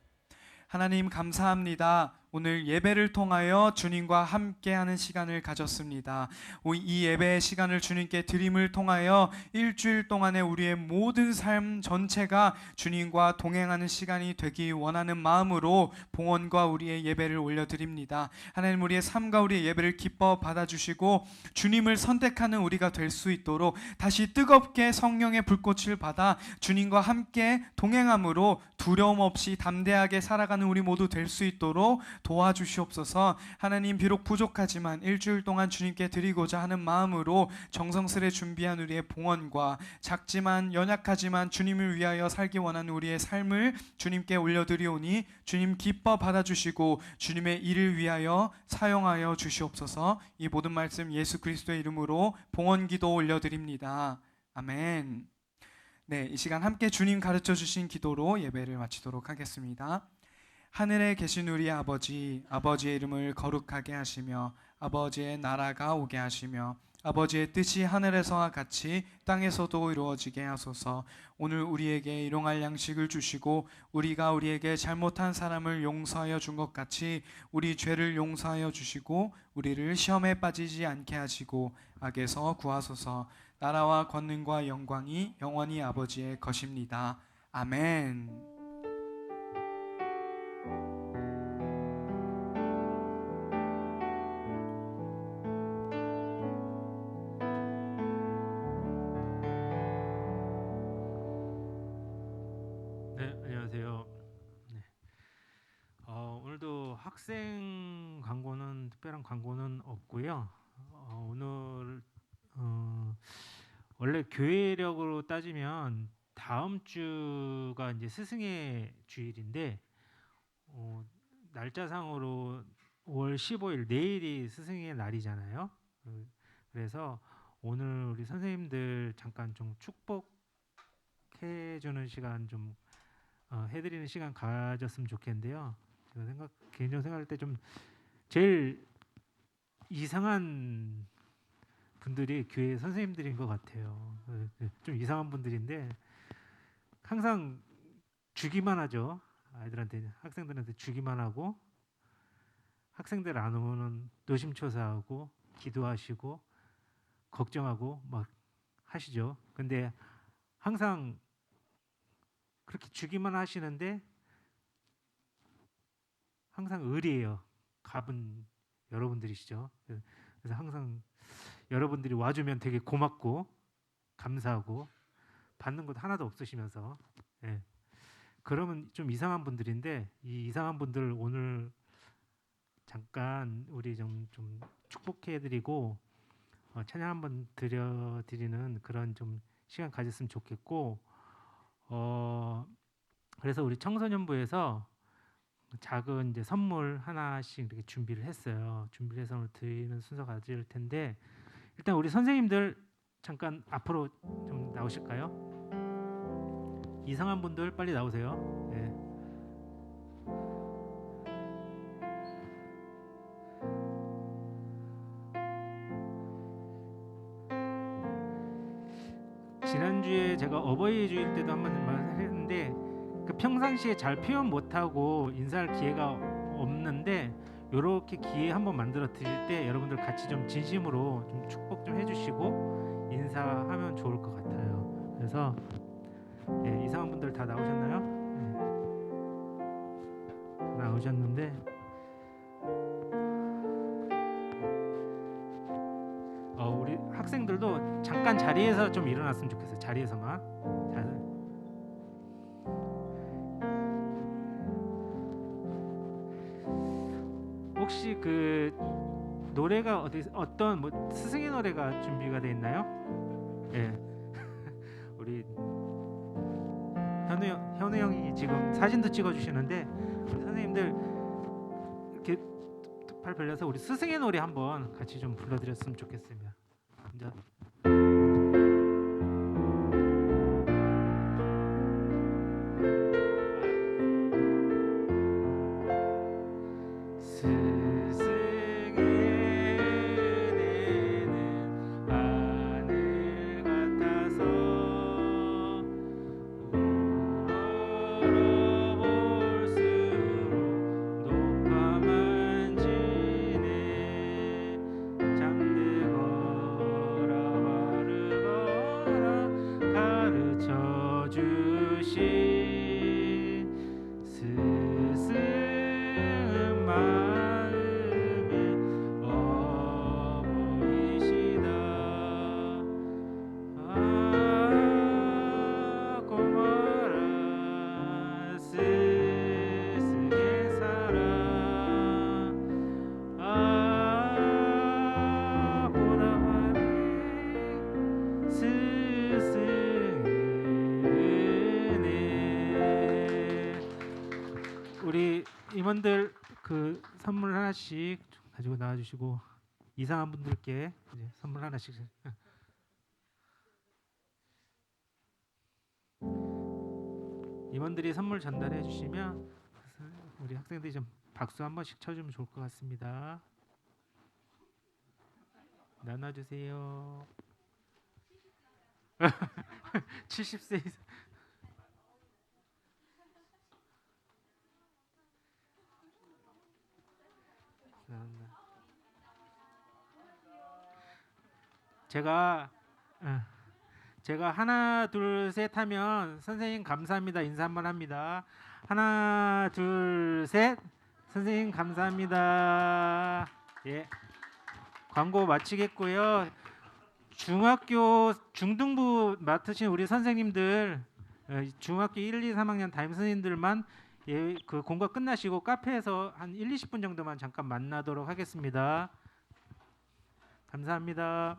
하나님 감사합니다. 오늘 예배를 통하여 주님과 함께하는 시간을 가졌습니다. 이 예배의 시간을 주님께 드림을 통하여 일주일 동안의 우리의 모든 삶 전체가 주님과 동행하는 시간이 되기 원하는 마음으로 봉헌과 우리의 예배를 올려드립니다. 하나님 우리의 삶과 우리의 예배를 기뻐 받아주시고 주님을 선택하는 우리가 될 수 있도록 다시 뜨겁게 성령의 불꽃을 받아 주님과 함께 동행함으로 두려움 없이 담대하게 살아가는 우리 모두 될 수 있도록 도와주시옵소서. 하나님 비록 부족하지만 일주일 동안 주님께 드리고자 하는 마음으로 정성스레 준비한 우리의 봉헌과 작지만 연약하지만 주님을 위하여 살기 원하는 우리의 삶을 주님께 올려드리오니 주님 기뻐 받아주시고 주님의 일을 위하여 사용하여 주시옵소서. 이 모든 말씀 예수 그리스도의 이름으로 봉헌기도 올려드립니다. 아멘. 네, 이 시간 함께 주님 가르쳐 주신 기도로 예배를 마치도록 하겠습니다. 하늘에 계신 우리 아버지, 아버지의 이름을 거룩하게 하시며 아버지의 나라가 오게 하시며 아버지의 뜻이 하늘에서와 같이 땅에서도 이루어지게 하소서. 오늘 우리에게 일용할 양식을 주시고 우리가 우리에게 잘못한 사람을 용서하여 준 것 같이 우리 죄를 용서하여 주시고 우리를 시험에 빠지지 않게 하시고 악에서 구하소서. 나라와 권능과 영광이 영원히 아버지의 것입니다. 아멘. 네, 안녕하세요. 네. 오늘도 학생 광고는 특별한 광고는 없고요. 오늘 원래 교회력으로 따지면 다음 주가 이제 스승의 주일인데 날짜상으로 5월 15일 내일이 스승의 날이잖아요. 그래서 오늘 우리 선생님들 잠깐 좀 축복해 주는 시간 좀 해드리는 시간 가졌으면 좋겠는데요. 제가 개인적으로 생각할 때 좀 제일 이상한 분들이 교회 선생님들인 것 같아요. 좀 이상한 분들인데 항상 주기만 하죠. 아이들한테, 학생들한테 주기만 하고 학생들 안 오면은 노심초사하고 기도하시고 걱정하고 막 하시죠. 근데 항상 그렇게 주기만 하시는데 항상 의리해요. 갑은 여러분들이시죠. 그래서 항상 여러분들이 와주면 되게 고맙고 감사하고 받는 것 하나도 없으시면서 그러면 좀 이상한 분들인데 이 이상한 분들 오늘 잠깐 우리 좀 축복해드리고 찬양 한번 드리는 그런 좀 시간 가졌으면 좋겠고 그래서 우리 청소년부에서 작은 이제 선물 하나씩 이렇게 준비를 했어요. 준비를 해서 오늘 드리는 순서 가질 텐데 일단 우리 선생님들 잠깐 앞으로 좀 나오실까요? 이상한 분들 빨리 나오세요. 네. 지난주에 제가 어버이 주일 때도 한번 말했는데 그 평상시에 잘 표현 못하고 인사할 기회가 없는데 이렇게 기회 한번 만들어 드릴 때 여러분들 같이 좀 진심으로 좀 축복 좀 해주시고 인사하면 좋을 것 같아요. 그래서 이상한 분들 다 나오셨나요? 나오셨는데 우리 학생들도 잠깐 자리에서 좀 일어났으면 좋겠어요. 자리에서만. 혹시 그 노래가 어떤 뭐 스승의 노래가 준비가 돼 있나요? 예. 우리 현우 형이 지금 사진도 찍어주시는데 우리 선생님들 이렇게 팔 벌려서 우리 스승의 노래 한번 같이 좀 불러드렸으면 좋겠습니다. 먼저. 스승의 임원들 그 선물 하나씩 가지고 나와주시고 이상한 분들께 이제 선물 하나씩. 임원들이 선물 전달해 주시면 우리 학생들이 좀 박수 한 번씩 쳐주면 좋을 것 같습니다. 나눠주세요. 70세 이상. 제가 제가 하나 둘 셋 하면 선생님 감사합니다 인사 한번 합니다. 하나 둘 셋. 선생님 감사합니다. 예. 광고 마치겠고요. 중학교 중등부 맡으신 우리 선생님들 중학교 1, 2, 3학년 담임 선생님들만 예, 그 공과 끝나시고 카페에서 한 1, 20분 정도만 잠깐 만나도록 하겠습니다. 감사합니다.